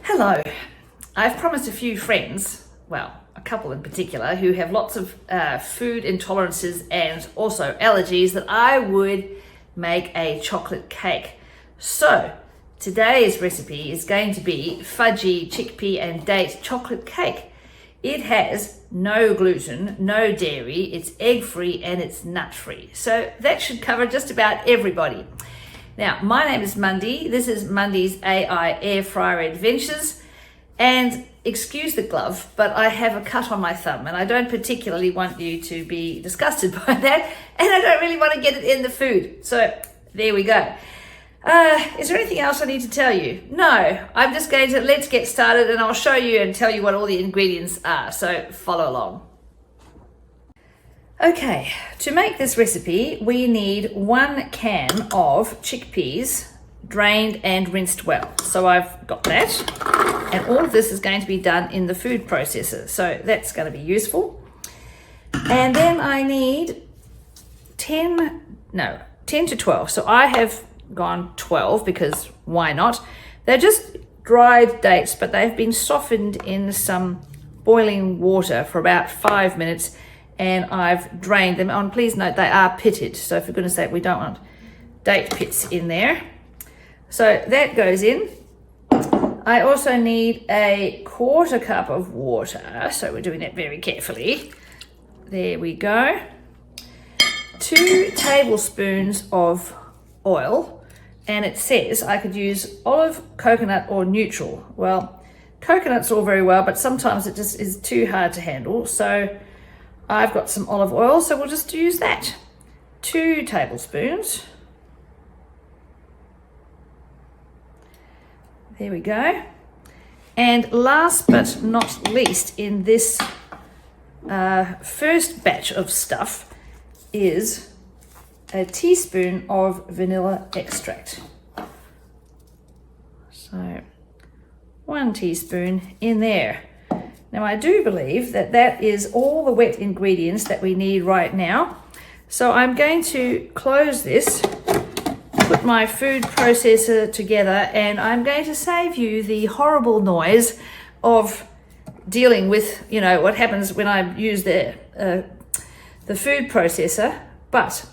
Hello. I've promised a few friends, well, a couple in particular, who have lots of food intolerances and also allergies, that I would make a chocolate cake. So today's recipe is going to be Fudgy Chickpea Date Chocolate Cake. It has no gluten, no dairy, it's egg-free and it's nut-free. So that should cover just about everybody. Now, my name is Mundy. This is Mundy's AI Air Fryer Adventures. And excuse the glove, but I have a cut on my thumb and I don't particularly want you to be disgusted by that. And I don't really want to get it in the food. So there we go. Is there anything else I need to tell you? No, I'm just going to, let's get started and I'll show you and tell you what all the ingredients are. So follow along. Okay, to make this recipe, we need 1 can of chickpeas, drained and rinsed well. So I've got that. And all of this is going to be done in the food processor. So that's going to be useful. And then I need 10 to 12. So I have gone 12 because why not? They're just dried dates, but they've been softened in some boiling water for about 5 minutes. And I've drained them. And please note they are pitted. So for goodness sake, we don't want date pits in there. So that goes in. I also need a 1/4 cup of water. So we're doing that very carefully. There we go. 2 tablespoons of oil. And it says I could use olive, coconut, or neutral. Well, coconut's all very well, but sometimes it just is too hard to handle. So I've got some olive oil, so we'll just use that. 2 tablespoons. There we go. And last but not least in this first batch of stuff is a teaspoon of vanilla extract. So 1 teaspoon in there. Now I do believe that that is all the wet ingredients that we need right now. So I'm going to close this, put my food processor together, and I'm going to save you the horrible noise of dealing with, you know, what happens when I use the food processor. But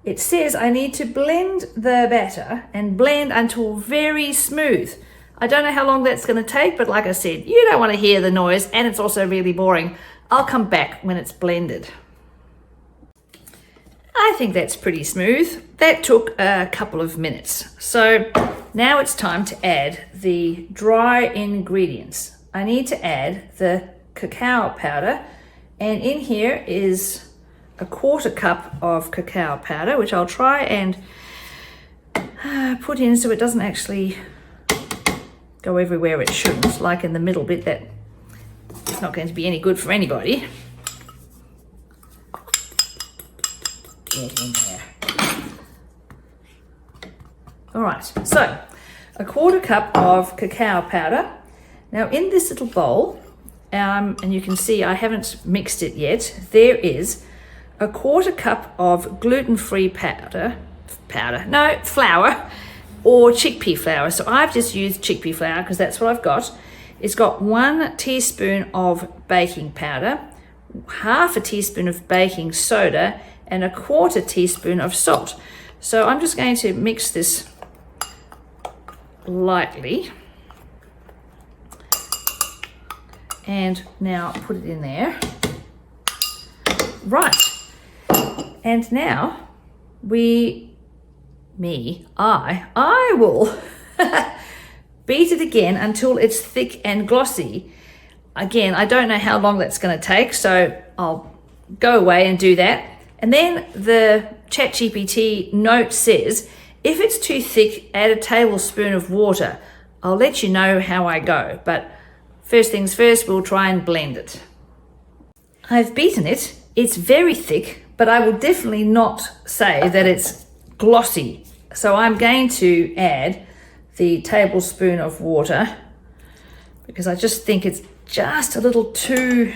it says I need to blend the batter and blend until very smooth. I don't know how long that's going to take, but like I said, you don't want to hear the noise and it's also really boring. I'll come back when it's blended. I think that's pretty smooth. That took a couple of minutes. So now it's time to add the dry ingredients. I need to add the cacao powder, and in here is a 1/4 cup of cacao powder, which I'll try and put in so it doesn't actually go everywhere it shouldn't, like in the middle bit. That it's not going to be any good for anybody. Get in there. All right, so a 1/4 cup of cacao powder. Now in this little bowl, and you can see I haven't mixed it yet, there is a 1/4 cup of gluten-free flour, or chickpea flour. So I've just used chickpea flour because that's what I've got. It's got 1 teaspoon of baking powder, 1/2 teaspoon of baking soda, and a 1/4 teaspoon of salt. So I'm just going to mix this lightly. And now put it in there. Right. And now I will beat it again until it's thick and glossy. Again, I don't know how long that's going to take, so I'll go away and do that. And then the ChatGPT note says, if it's too thick, add a tablespoon of water. I'll let you know how I go, but first things first, we'll try and blend it. I've beaten it. It's very thick, but I will definitely not say that it's glossy. So I'm going to add the tablespoon of water because I just think it's just a little too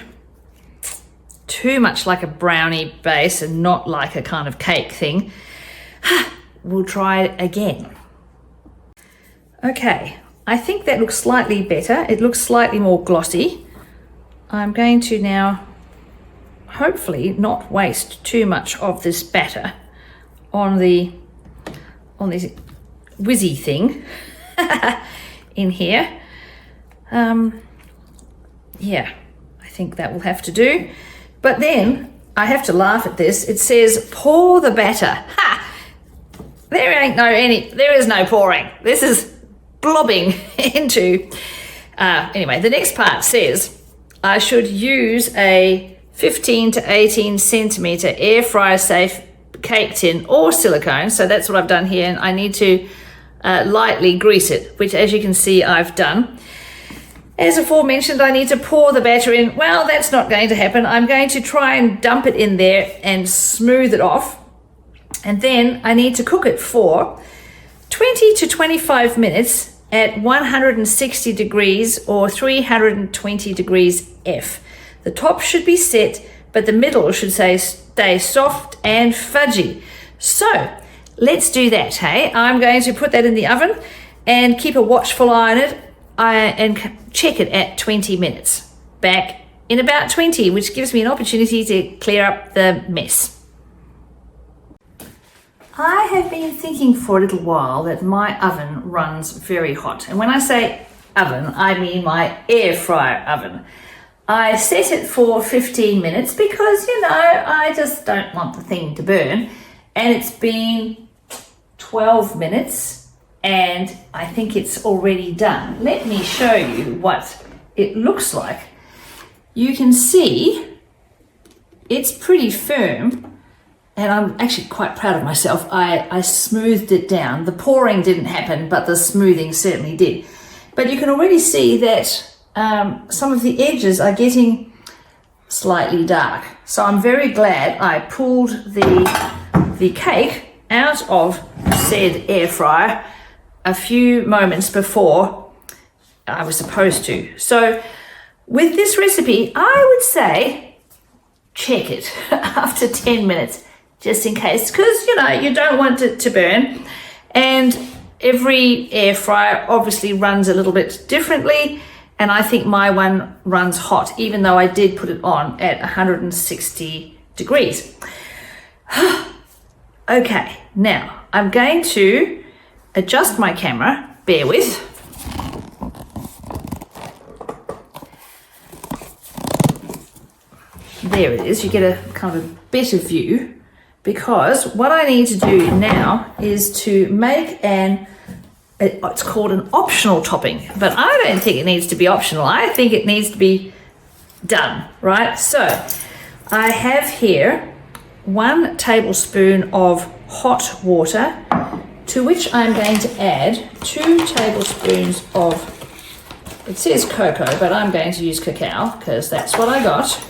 much like a brownie base and not like a kind of cake thing. We'll try it again. Okay, I think that looks slightly better. It looks slightly more glossy. I'm going to now hopefully not waste too much of this batter on this whizzy thing in here. Yeah, I think that will have to do. But then I have to laugh at this. It says pour the batter. Ha! There is no pouring. This is blobbing into. Anyway, the next part says I should use a 15 to 18 centimeter air fryer safe cake tin or silicone. So that's what I've done here, and I need to lightly grease it, which as you can see I've done. As aforementioned, I need to pour the batter in. Well, that's not going to happen. I'm going to try and dump it in there and smooth it off. And then I need to cook it for 20 to 25 minutes at 160 degrees or 320 degrees F. The top should be set, but the middle should stay soft and fudgy. So let's do that, hey? I'm going to put that in the oven and keep a watchful eye on it and check it at 20 minutes. Back in about 20, which gives me an opportunity to clear up the mess. I have been thinking for a little while that my oven runs very hot. And when I say oven, I mean my air fryer oven. I set it for 15 minutes because, I just don't want the thing to burn. And it's been 12 minutes and I think it's already done. Let me show you what it looks like. You can see it's pretty firm, and I'm actually quite proud of myself. I smoothed it down. The pouring didn't happen, but the smoothing certainly did. But you can already see that some of the edges are getting slightly dark. So I'm very glad I pulled the cake out of said air fryer a few moments before I was supposed to. So with this recipe, I would say check it after 10 minutes, just in case, because you don't want it to burn. And every air fryer obviously runs a little bit differently, and I think my one runs hot, even though I did put it on at 160 degrees. Okay, now I'm going to adjust my camera, bear with. There it is, you get a kind of a better view, because what I need to do now is to make it's called an optional topping, but I don't think it needs to be optional. I think it needs to be done, right? So I have here 1 tablespoon of hot water, to which I'm going to add 2 tablespoons of, it says cocoa, but I'm going to use cacao because that's what I got.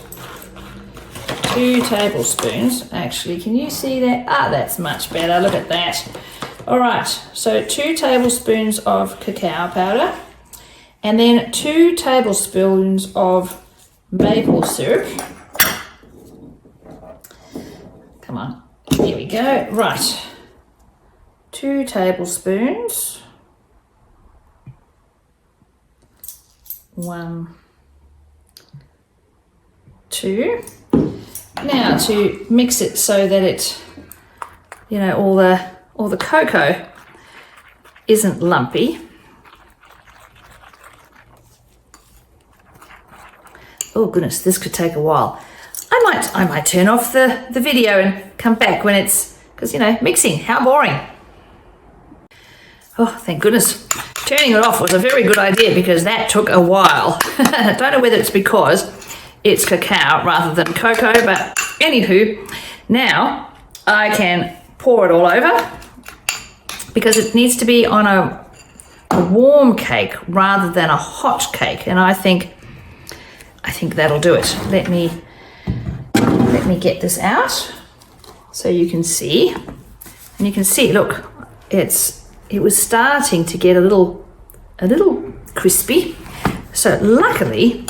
2 tablespoons. Actually, can you see that? That's much better. Look at that. All right, so 2 tablespoons of cacao powder, and then 2 tablespoons of maple syrup. Come on, here we go. Right. 2 tablespoons, 1, 2. Now to mix it so that it, all the cocoa isn't lumpy. Oh goodness, this could take a while. I might turn off the video and come back when it's, because mixing, how boring. Oh, thank goodness. Turning it off was a very good idea because that took a while. I don't know whether it's because it's cacao rather than cocoa, but anywho, now I can pour it all over because it needs to be on a warm cake rather than a hot cake, and I think that'll do it. Let me get this out so you can see, and you can see, look, it was starting to get a little crispy. So luckily,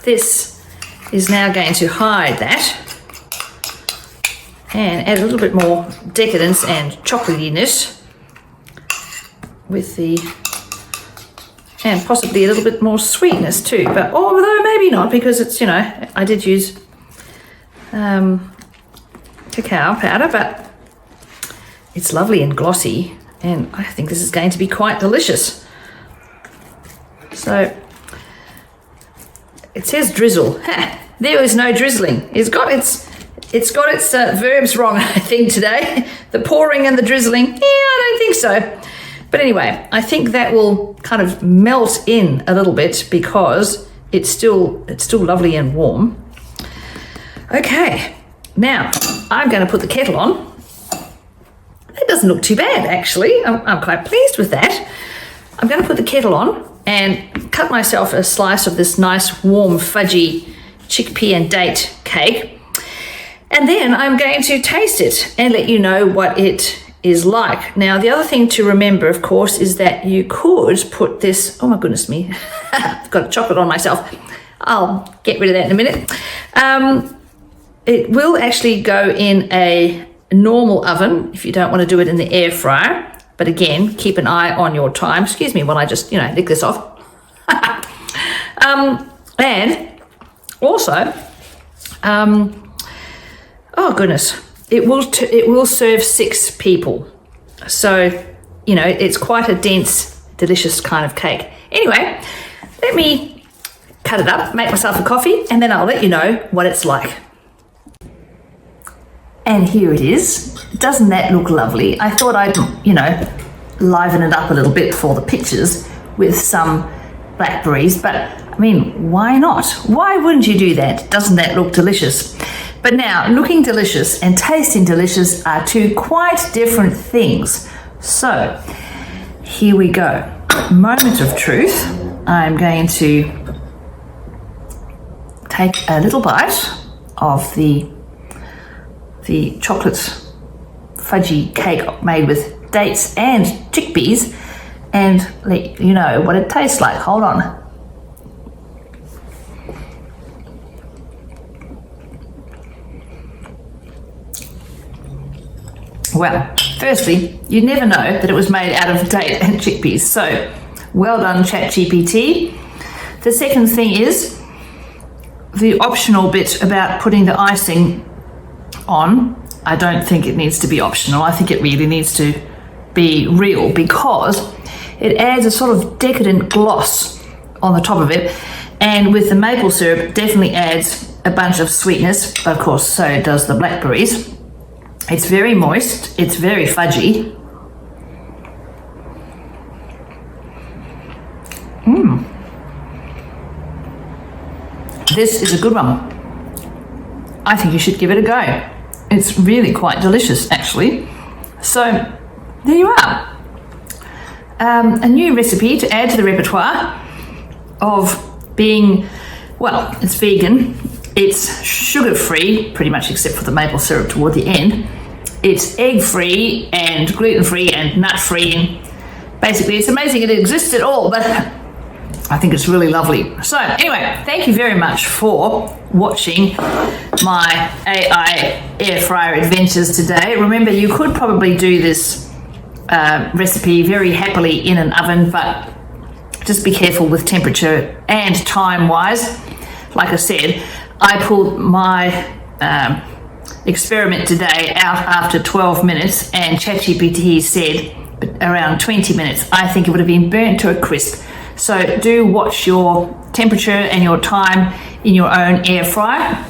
this is now going to hide that and add a little bit more decadence and chocolatiness with the and possibly a little bit more sweetness too, but although maybe not, because it's, you know, I did use cacao powder, but it's lovely and glossy, and I think this is going to be quite delicious. So it says drizzle. There is no drizzling. It's got its verbs wrong, I think, today. The pouring and the drizzling. Yeah, I don't think so. But anyway, I think that will kind of melt in a little bit because it's still lovely and warm. Okay, now I'm going to put the kettle on. It doesn't look too bad, actually. I'm quite pleased with that. I'm going to put the kettle on and cut myself a slice of this nice warm fudgy chickpea and date cake. And then I'm going to taste it and let you know what it is like. Now, the other thing to remember, of course, is that you could put this, oh my goodness me, I've got chocolate on myself. I'll get rid of that in a minute. It will actually go in a normal oven if you don't want to do it in the air fryer. But again, keep an eye on your time. Excuse me while I just, lick this off. And also, oh goodness, it will serve 6 people. So, it's quite a dense, delicious kind of cake. Anyway, let me cut it up, make myself a coffee, and then I'll let you know what it's like. And here it is. Doesn't that look lovely? I thought I'd, liven it up a little bit for the pictures with some blackberries, but I mean, why not? Why wouldn't you do that? Doesn't that look delicious? But now, looking delicious and tasting delicious are 2 quite different things. So, here we go. Moment of truth. I'm going to take a little bite of the chocolate fudgy cake made with dates and chickpeas and let you know what it tastes like. Hold on. Well, firstly, you never know that it was made out of date and chickpeas, so well done, ChatGPT. The second thing is the optional bit about putting the icing on. I don't think it needs to be optional. I think it really needs to be real because it adds a sort of decadent gloss on the top of it, and with the maple syrup definitely adds a bunch of sweetness, but of course so does the blackberries. It's very moist, it's very fudgy. This is a good one. I think you should give it a go. It's really quite delicious, actually. So, there you are. A new recipe to add to the repertoire of being, well, it's vegan, it's sugar-free, pretty much except for the maple syrup toward the end. It's egg-free and gluten-free and nut-free, and basically it's amazing it exists at all, but I think it's really lovely. So anyway, thank you very much for watching my AI air fryer adventures today. Remember, you could probably do this recipe very happily in an oven, but just be careful with temperature and time-wise. Like I said, I pulled my experiment today out after 12 minutes, and ChatGPT said around 20 minutes. I think it would have been burnt to a crisp. So do watch your temperature and your time in your own air fryer.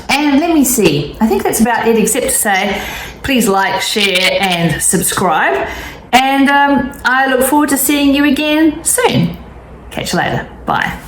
And let me see, I think that's about it, except to say, please like, share and subscribe. And I look forward to seeing you again soon. Catch you later. Bye.